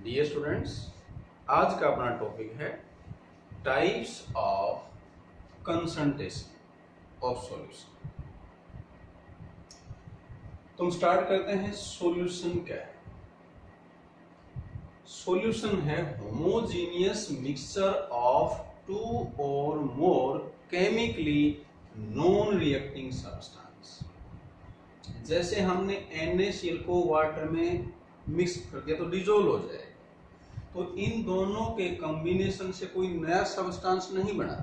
Dear students, आज का अपना टॉपिक है types of concentration of solution. तो हम स्टार्ट करते हैं। सॉल्यूशन क्या है? सॉल्यूशन है होमोजीनियस मिक्सचर ऑफ टू और मोर केमिकली नॉन रिएक्टिंग सब्सटेंस। जैसे हमने NaCl को वाटर में मिक्स कर दिया तो डिजोल्व हो जाएगा, तो इन दोनों के कॉम्बिनेशन से कोई नया सब्सटेंस नहीं बना।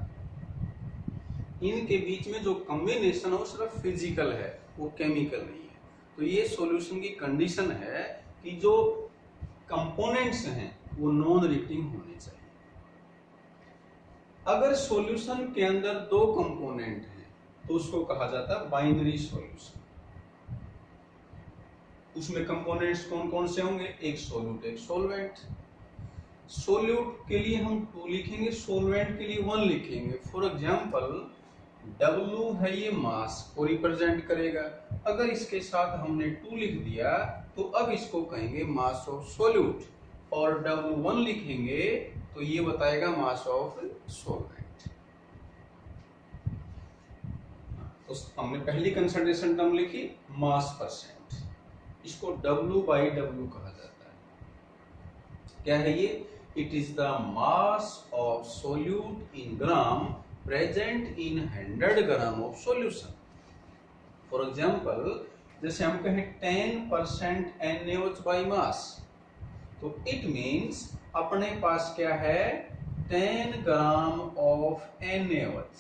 इनके बीच में जो कॉम्बिनेशन है वो सिर्फ फिजिकल है, वो केमिकल नहीं है। तो ये सॉल्यूशन की कंडीशन है कि जो कंपोनेंट्स हैं वो नॉन रिएक्टिंग होने चाहिए। अगर सॉल्यूशन के अंदर दो कंपोनेंट हैं तो उसको कहा जाता है बाइनरी सॉल्यूशन। उसमें कंपोनेंट्स कौन कौन से होंगे? एक सोल्यूट, एक सॉल्वेंट। सोल्यूट के लिए हम 2 लिखेंगे, सॉल्वेंट के लिए 1 लिखेंगे। फॉर एग्जांपल W है ये मास को रिप्रेजेंट करेगा। अगर इसके साथ हमने 2 लिख दिया तो अब इसको कहेंगे मास ऑफ सोल्यूट, और W1 लिखेंगे तो ये बताएगा मास ऑफ सॉल्वेंट। तो हमने पहली कंसंट्रेशन टर्म लिखी मास परसेंट, इसको W/W कहा जाता है। क्या है ये? It is the mass of solute in gram present in 100 gram of solution. For example जैसे हम कहें 10% NaOH बाई मास, तो इट मीन्स अपने पास क्या है? 10 gram of NaOH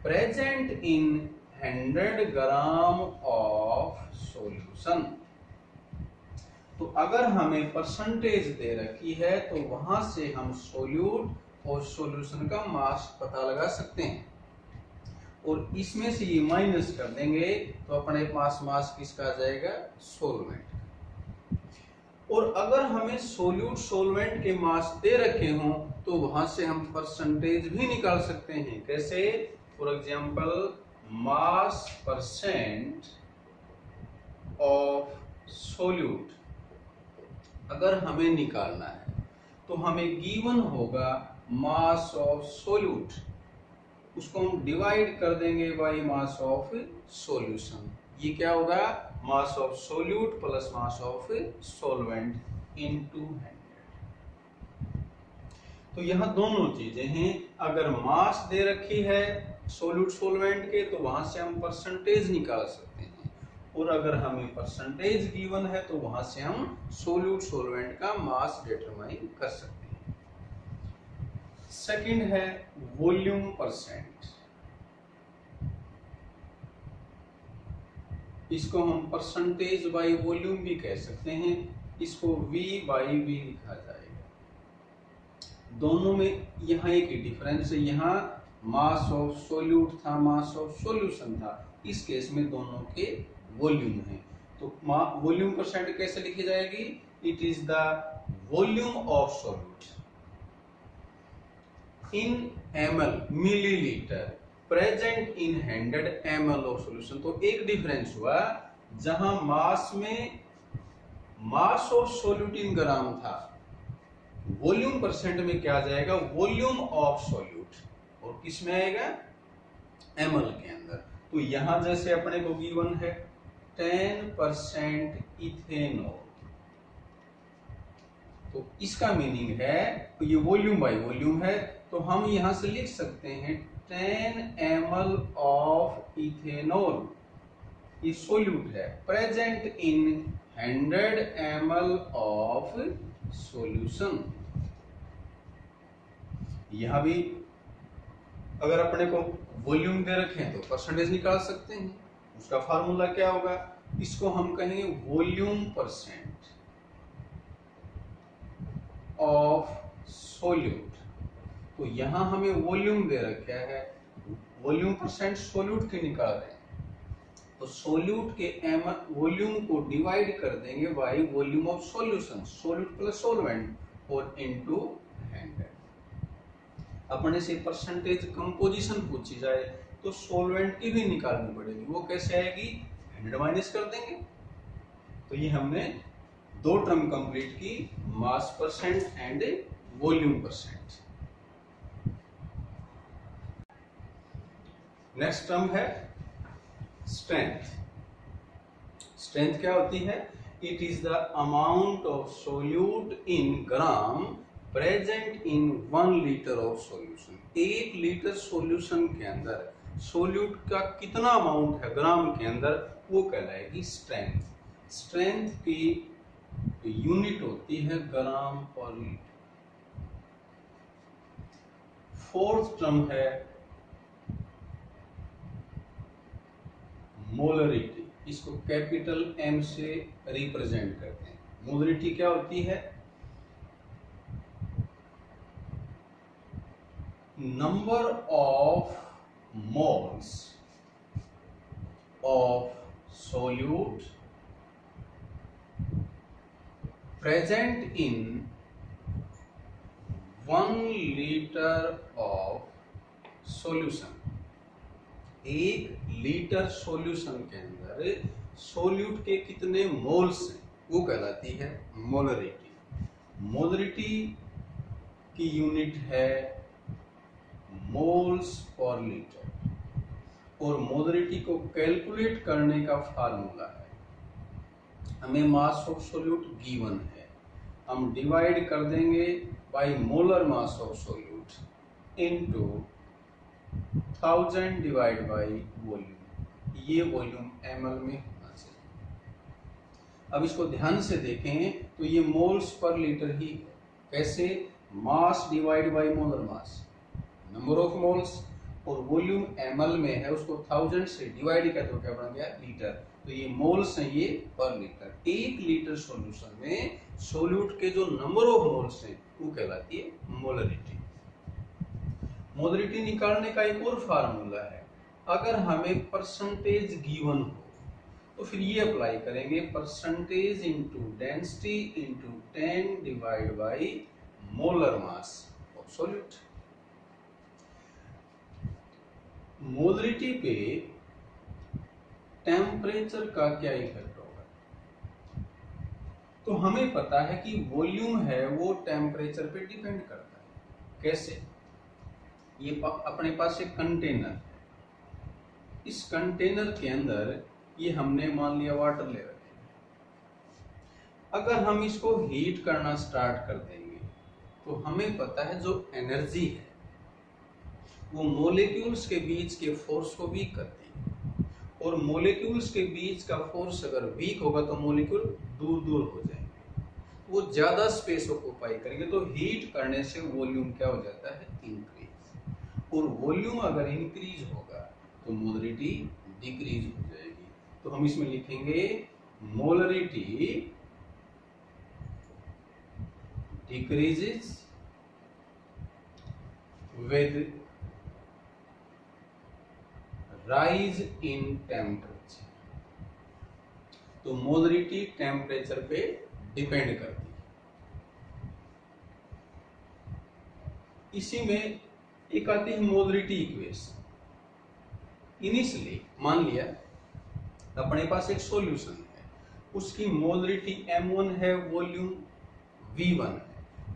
present in 100 gram of solution. तो अगर हमें परसेंटेज दे रखी है तो वहां से हम सोल्यूट और सॉल्यूशन का मास पता लगा सकते हैं, और इसमें से ये माइनस कर देंगे तो अपने पास मास किसका आ जाएगा? सॉल्वेंट। और अगर हमें सोल्यूट सॉल्वेंट के मास दे रखे हों तो वहां से हम परसेंटेज भी निकाल सकते हैं। कैसे? For example mass percent of solute अगर हमें निकालना है तो हमें गिवन होगा मास ऑफ सोल्यूट, उसको हम डिवाइड कर देंगे बाय मास ऑफ सॉल्यूशन। ये क्या होगा? मास of solute plus mass of solvent into 100। तो यहां दोनों चीजें हैं। अगर मास दे रखी है सोल्यूट सॉल्वेंट के तो वहां से हम परसेंटेज निकाल सकते हैं, और अगर हमें परसेंटेज गिवन है तो वहां से हम सोल्यूट सॉल्वेंट का मास डिटरमाइन कर सकते हैं। सेकंड है वॉल्यूम परसेंट। इसको हम परसेंटेज बाय वॉल्यूम भी कह सकते हैं, इसको V/V लिखा जाएगा। दोनों में यहाँ एक ही डिफरेंस है, यहाँ मास ऑफ सोल्यूट था, मास ऑफ सॉल्यूशन था। इस केस में दोनों के वॉल्यूम है। तो वॉल्यूम परसेंट कैसे लिखी जाएगी? It is the volume of solute in ml millilitre present in 100 ml of solution. तो एक डिफरेंस हुआ, जहां मास में मास ऑफ सोल्यूट इन ग्राम था, वॉल्यूम परसेंट में क्या आ जाएगा? वॉल्यूम ऑफ सोल्यूट, और किस में आएगा? ml के अंदर। तो यहां जैसे अपने को गिवन है 10% इथेनॉल, तो इसका मीनिंग है ये वॉल्यूम बाय वॉल्यूम है, तो हम यहां से लिख सकते हैं 10 ml ऑफ इथेनॉल, ये सोल्यूट है, present in 100 ml of solution. यहां भी अगर अपने को वॉल्यूम दे रखे तो परसेंटेज निकाल सकते हैं। उसका फार्मूला क्या होगा? इसको हम कहेंगे वॉल्यूम परसेंट ऑफ सोल्यूट। तो यहां हमें वॉल्यूम दे रखा है, वॉल्यूम परसेंट सोल्यूट के निकाल रहे हैं, तो सोल्यूट के वॉल्यूम को डिवाइड कर देंगे by volume of solution, solute plus solvent, और इनटू 100। अपने से परसेंटेज कंपोजिशन पूछी जाए तो सॉल्वेंट की भी निकालनी पड़ेगी। वो कैसे आएगी? 100 माइनस कर देंगे। तो ये हमने दो टर्म कंप्लीट की, मास percent and volume percent. Next term है स्ट्रेंथ। स्ट्रेंथ क्या होती है? It is the amount of solute in gram present in 1 litre of solution. 1 litre solution के अंदर सोल्यूट का कितना अमाउंट है ग्राम के अंदर, वो कहलाएगी स्ट्रेंथ। स्ट्रेंथ की यूनिट होती है ग्राम पर लीटर। फोर्थ टर्म है मोलरिटी। इसको कैपिटल एम से रिप्रेजेंट करते हैं। मोलरिटी क्या होती है? Number of moles of solute present in 1 liter of solution। 1 litre solution के अंदर सोल्यूट के कितने मोल्स हैं, वो कहलाती है मोलरिटी। मोलरिटी की यूनिट है मोल्स पर लीटर, और मोलरिटी को कैलकुलेट करने का फार्मूला है, हमें मास ऑफ सोल्यूट गिवन है, हम डिवाइड कर देंगे bye molar mass of solute into 1000 divide by volume. ये वॉल्यूम ml में होना चाहिए। अब इसको ध्यान से देखें तो ये मोल्स पर लीटर ही है। कैसे? मास divide by molar mass, number of moles, और वॉल्यूम ml में है, उसको 1000 से डिवाइड किया तो क्या बन गया? लीटर। तो ये मोल्स हैं, ये पर लीटर। 1 लीटर सॉल्यूशन में सोल्यूट के जो नंबर ऑफ मोल्स हैं वो कहलाती है मोलरिटी। मोलरिटी निकालने का एक और फार्मूला है। अगर हमें परसेंटेज गिवन हो तो फिर ये अप्लाई करेंगे, percentage into density into 10 divide by molar mass of solute. Molarity पे टेम्परेचर का क्या इफेक्ट होगा? तो हमें पता है कि वॉल्यूम है वो टेम्परेचर पे डिपेंड करता है। कैसे? ये अपने पास एक कंटेनर है, इस कंटेनर के अंदर ये हमने मान लिया वाटर ले रखे। अगर हम इसको हीट करना स्टार्ट कर देंगे तो हमें पता है जो एनर्जी है वो मोलिक्यूल्स के बीच के फोर्स को वीक करती है, और मोलिक्यूल्स के बीच का फोर्स अगर वीक होगा तो मोलिक्यूल दूर दूर हो जाएंगे, वो ज्यादा स्पेस ऑक्यूपाई करेंगे, तो हीट करने से वॉल्यूम क्या हो जाता है? इंक्रीज। और वॉल्यूम अगर इंक्रीज होगा तो मोलरिटी डिक्रीज हो जाएगी। तो हम इसमें लिखेंगे molarity decreases with rise in temperature. तो मोलरिटी टेम्परेचर पे डिपेंड करती है। इसी में एक आती है मोलरिटी इक्वेशन। इनिशियली मान लिया अपने पास एक सॉल्यूशन है, उसकी मोलरिटी m1 है, वॉल्यूम v1 है।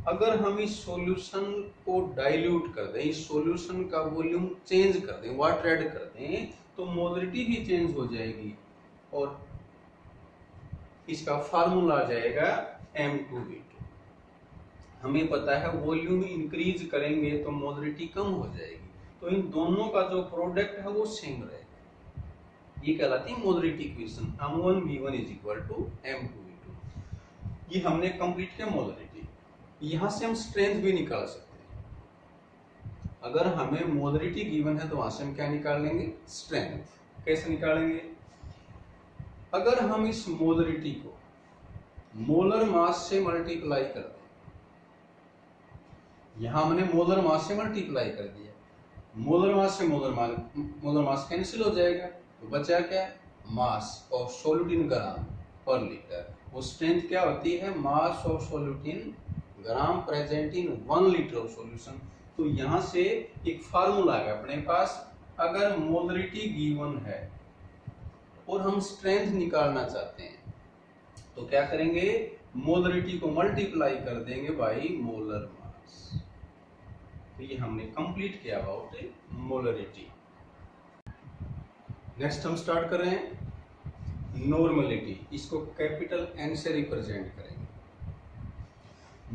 अगर हम इस सॉल्यूशन को डाइल्यूट कर दें, इस सॉल्यूशन का वॉल्यूम चेंज कर दें, वाटर ऐड कर दें, तो मोलरिटी भी चेंज हो जाएगी और इसका फार्मूला आ जाएगा m2v2। हमें पता है वॉल्यूम इंक्रीज करेंगे तो मोलरिटी कम हो जाएगी, तो इन दोनों का जो प्रोडक्ट है वो सेम रहेगा। ये कहलाती है molarity equation, m1v1 is equal to m2v2। ये हमने कंप्लीट किया मोलरिटी। यहां से हम स्ट्रेंथ भी निकाल सकते हैं। अगर हमें मोलरिटी गिवन है तो वहां से हम क्या निकाल लेंगे? स्ट्रेंथ। कैसे निकालेंगे? अगर हम इस मोलरिटी को मोलर मास से मल्टीप्लाई कर दें, यहां हमने मोलर मास से मल्टीप्लाई कर दिया, मोलर मास से मोलर मास कैंसिल हो जाएगा, तो बचा क्या? मास ऑफ सोल्यूट इन ग्राम पर लीटर। वो स्ट्रेंथ क्या होती है? Mass of solute in gram present in 1 litre of solution. तो यहां से एक फार्मूला है अपने पास। अगर मोलरिटी गिवन है और हम स्ट्रेंथ निकालना चाहते हैं तो क्या करेंगे? मोलरिटी को मल्टीप्लाई कर देंगे बाई मोलर मास। तो ये हमने कंप्लीट किया अबाउट मोलरिटी। नेक्स्ट हम स्टार्ट कर रहे हैं नॉर्मलिटी। इसको कैपिटल एन से रिप्रेजेंट करेंगे।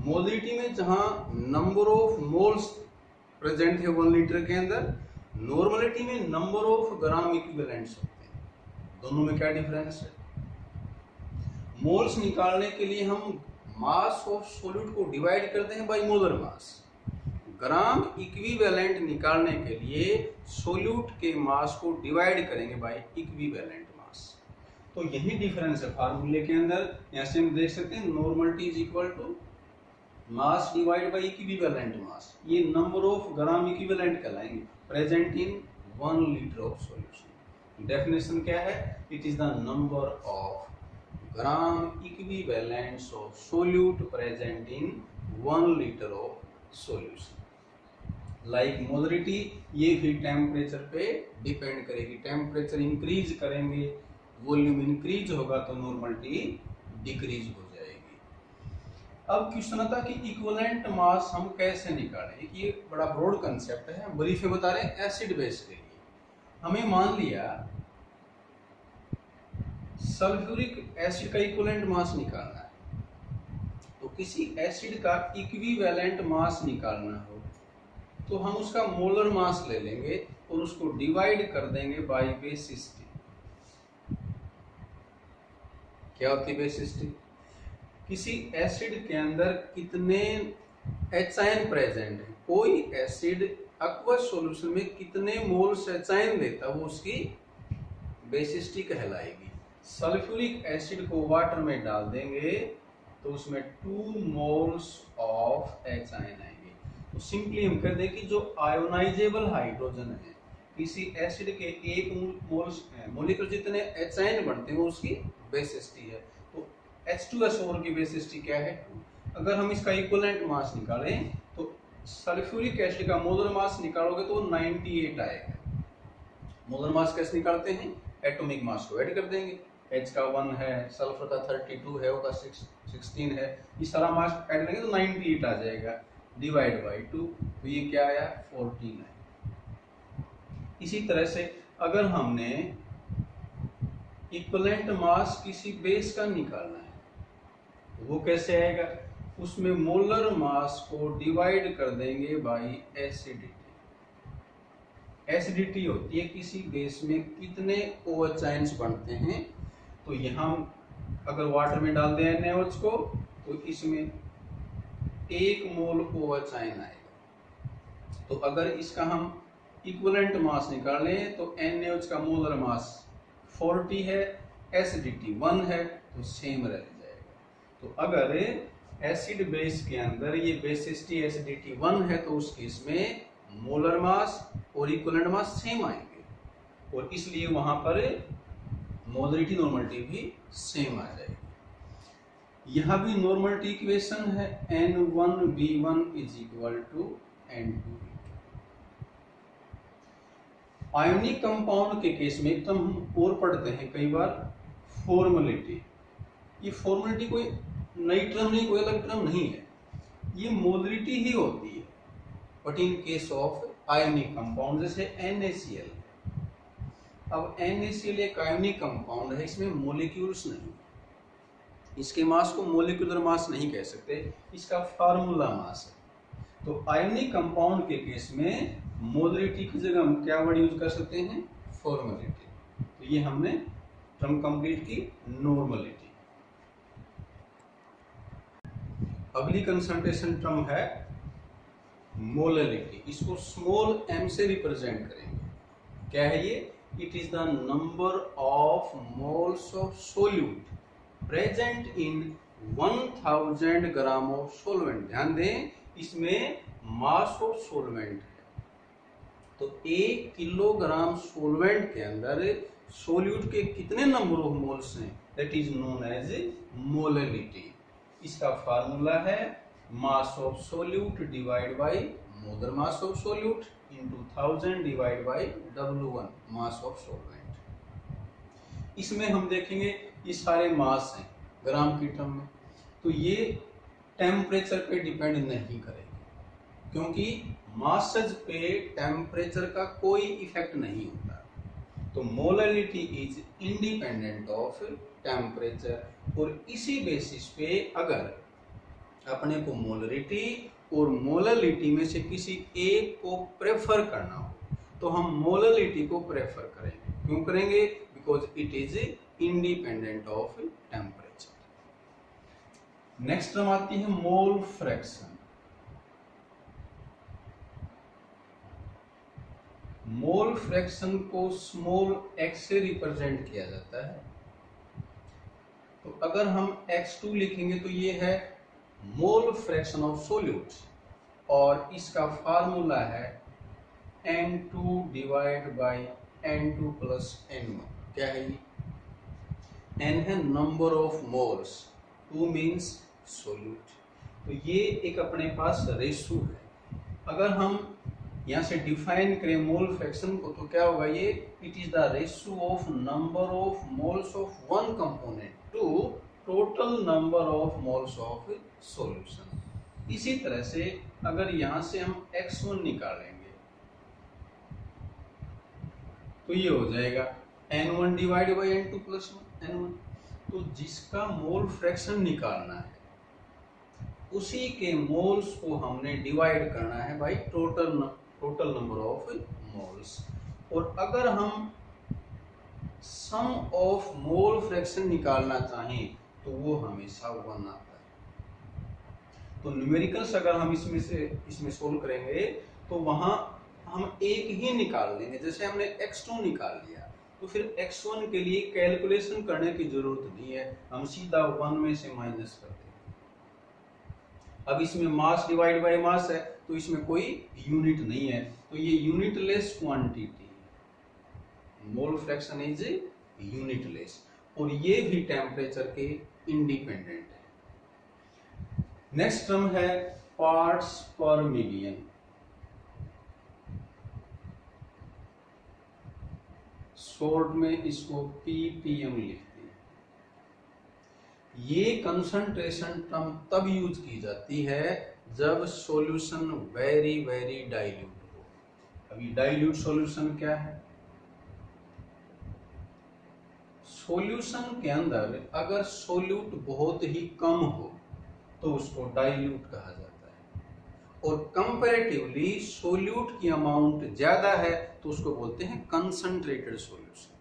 मोलरिटी में जहां नंबर ऑफ मोल्स प्रेजेंट है 1 लीटर के अंदर, नॉर्मलिटी में नंबर ऑफ ग्राम इक्विवेलेंट्स होते हैं। दोनों में क्या डिफरेंस है? मोल्स निकालने के लिए हम मास ऑफ सॉल्यूट को डिवाइड करते हैं बाय मोलर मास। ग्राम इक्विवेलेंट निकालने के लिए सॉल्यूट के मास को डिवाइड करेंगे बाय इक्विवेलेंट मास। तो यही डिफरेंस है फार्मूले के अंदर। यहां से हम देख सकते हैं normality is equal to mass divide by equivalent mass. ये नंबर ऑफ ग्राम इक्विवेलेंट कहलाएंगे present in 1 litre of solution. Definition क्या है? It is the number of gram equivalents of solute present in 1 litre of solution. Like molarity, ये भी temperature पे depend करेगी। Temperature increase करेंगे, volume increase होगा तो नॉर्मलिटी डिक्रीज हो जाएगी। अब क्वेश्चन था कि इक्विवेलेंट मास हम कैसे निकालें। ये बड़ा ब्रॉड कंसेप्ट है, ब्रीफ में बता रहे हैं। एसिड बेस के लिए हमें मान लिया सल्फ्यूरिक एसिड का इक्विवेलेंट मास निकालना है, तो किसी एसिड का इक्विवेलेंट मास निकालना हो तो हम उसका मोलर मास ले लेंगे और उसको डिवाइड कर देंगे बाय बेसिसिटी। क्या होती है बेसिसिटी? किसी एसिड के अंदर कितने एचाइन प्रेजेंट है, कोई एसिड एक्वस सॉल्यूशन में कितने मोल्स एचाइन देता है, वो उसकी बेसिसिटी कहलाएगी। सल्फ्यूरिक एसिड को वाटर में डाल देंगे तो उसमें 2 मोल्स ऑफ एचाइन आएंगे। तो सिंपली हम कहते हैं कि जो आयोनाइजेबल हाइड्रोजन है, किसी एसिड के 1 मोलिक्यूल जितने एचाइन बनते हैं वो उसकी बेसिसिटी है। तो H2SO4 की बेसिसिटी क्या है? 2। अगर हम इसका इक्विवेलेंट मास निकालें तो सल्फ्यूरिक एसिड का मोलर मास निकालोगे तो 98 आएगा। मोलर मास कैसे निकालते हैं? एटॉमिक मास को ऐड कर देंगे। H का 1 है, सल्फर का 32 है, उसका 16 है, ये सारा मास ऐड करेंगे तो 98 आ जाएगा डिवाइड बाय 2। तो ये क्या आया? 14 है। इसी तरह से अगर हमने इक्विवेलेंट मास किसी बेस का निकालना है तो वो कैसे आएगा? उसमें मोलर मास को डिवाइड कर देंगे बाय एसिडिटी। एसिडिटी होती है किसी बेस में कितने OH आयंस बनते हैं। तो यहाँ अगर वाटर में डाल दें NaOH को तो इसमें 1 मोल OH आयन आएगा। तो अगर इसका हम इक्विवेलेंट मास निकालें तो NaOH का मोलर मास 40 है, एसिडिटी 1 है, तो सेम रह जाएगा। तो अगर एसिड बेस के अंदर ये बेसिसिटी एसिडिटी 1 है तो उस केस में मोलर मास और इक्विवेलेंट मास सेम आएंगे और इसलिए वहां पर मोलरिटी नॉर्मलिटी भी सेम आ जाएगी। यहां भी नॉर्मलिटी इक्वेशन है N1B1 is equal to N2B2। Ionic compound के केस में एकदम हम और पढ़ते हैं कई बार फॉर्मेलिटी। ये फॉर्मेलिटी कोई नई टर्म नहीं, कोई अलग टर्म नहीं है, ये मोलरिटी ही होती है। But in case of ionic compound जैसे NaCl, अब NaCl एक आयोनिक कंपाउंड है, इसमें मोलिक्यूल्स नहीं, इसके मास को मोलिकुलर मास नहीं कह सकते, इसका फार्मूला मास है। तो आयोनिक कंपाउंड के केस में मोलरिटी की जगह हम क्या वर्ड यूज कर सकते हैं? फॉर्मेलिटी। तो ये हमने टर्म कंप्लीट की नॉर्मलिटी। अगली कंसंट्रेशन टर्म है मोलरिटी। इसको स्मॉल m से रिप्रेजेंट करेंगे। क्या है ये? It is the number of moles of solute present in 1000 gram of solvent. ध्यान दें इसमें मास ऑफ सोलवेंट है, तो 1 किलोग्राम सोलवेंट के अंदर सोल्यूट के कितने नंबर ऑफ मोल्स हैं, that is known as molarity. इसका फार्मूला है mass of solute divide by molar mass of solute into 1000 divide by W1 mass of solvent. इसमें हम देखेंगे ये सारे मास हैं ग्राम की टर्म में। तो ये टेम्परेचर पे डिपेंड नहीं करेगी, क्योंकि मासेज पे टेम्परेचर का कोई इफेक्ट नहीं होता। तो molarity is independent of temperature. और इसी बेसिस पे अगर अपने को मोलरिटी और मोलरिटी में से किसी एक को प्रेफर करना हो तो हम मोलरिटी को प्रेफर करेंगे। क्यों करेंगे? Because it is independent of temperature. Next term आती है मोल फ्रैक्शन। मोल फ्रैक्शन को स्मॉल x से रिप्रेजेंट किया जाता है। तो अगर हम x2 लिखेंगे तो ये है मोल फ्रैक्शन ऑफ सोल्यूट, और इसका फार्मूला है N2 divide by N2 plus N1। क्या है ये? N है number of moles, 2 means solute. तो ये एक अपने पास रेशो है। अगर हम यहाँ से डिफाइन करें मोल फ्रैक्शन को तो क्या होगा ये? It is the ratio of number of moles of one component to total number of moles of solution. इसी तरह से अगर यहाँ से हम x1 निकालेंगे तो ये हो जाएगा N1 divide by N2 plus N1। तो जिसका मोल फ्रैक्शन निकालना है उसी के मोल्स को हमने डिवाइड करना है by total number of moles. और अगर हम सम ऑफ मोल फ्रैक्शन निकालना चाहें तो वो हमेशा 1 आता है। तो न्यूमेरिकल्स अगर हम इसमें सोल्व करेंगे तो वहां हम एक ही निकाल लेंगे। जैसे हमने x2 निकाल लिया तो फिर x1 के लिए कैलकुलेशन करने की जरूरत नहीं है, हम सीधा 1 में से माइनस कर देंगे। अब इसमें मास डिवाइड बाय मास है तो इसमें कोई यूनिट नहीं है, तो ये यूनिटलेस क्वांटिटी है। मोल फ्रैक्शन इज यूनिटलेस और ये भी टेम्परेचर के इंडिपेंडेंट है। नेक्स्ट टर्म है पार्ट्स पर मिलियन। शॉर्ट में इसको ppm लिखते हैं। ये कंसंट्रेशन टर्म तब यूज की जाती है जब सॉल्यूशन वेरी वेरी डाइल्यूट हो। अभी डाइल्यूट सॉल्यूशन क्या है? सॉल्यूशन के अंदर अगर सोल्यूट बहुत ही कम हो तो उसको डाइल्यूट कहा जाता है, और कंपैरेटिवली सोल्यूट की अमाउंट ज्यादा है तो उसको बोलते हैं कंसंट्रेटेड सॉल्यूशन।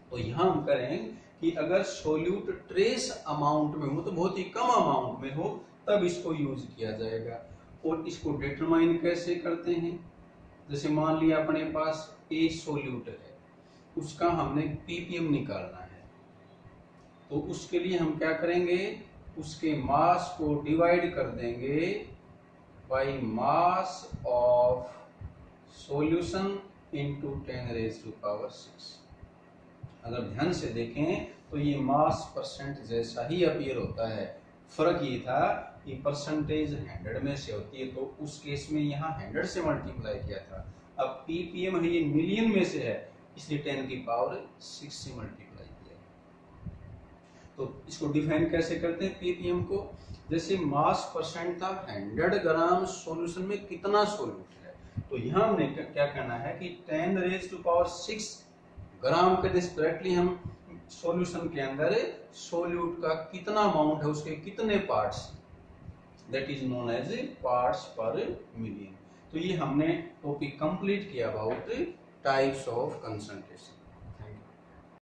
तो यहां हम करें कि अगर सोल्यूट ट्रेस अमाउंट में हो तो बहुत ही कम अमाउंट में हो तब इसको यूज किया जाएगा। और इसको डिटरमाइन कैसे करते हैं? जैसे मान लिया अपने पास ए सोल्यूट है, उसका हमने ppm निकालना है, तो उसके लिए हम क्या करेंगे? उसके मास को डिवाइड कर देंगे by mass of solution into 10⁻⁶। अगर ध्यान से देखें तो ये मास परसेंट जैसा ही अपीयर होता है। फर्क ये था कि परसेंटेज 100 में से होती है, तो उस केस में यहाँ 100 से मल्टीप्लाई किया था। अब ppm है, ये मिलियन में से है, इसलिए 10⁻⁶ से मल्टीप्लाई किया। तो इसको डिफाइन कैसे करते हैं ppm को? जैसे मास परसेंट था 100 ग्राम सॉल्यूशन में कितना सोल्यूट है, तो यहाँ हमने क्या करना है कि 10⁻⁶ ग्राम के डिस्प्रेटली हम सॉल्यूशन के अंदर सोल्यूट का कितना अमाउंट है, उसके कितने parts, that is known as parts per million. तो ये हमने टॉपिक कंप्लीट किया अबाउट टाइप्स ऑफ कंसंट्रेशन।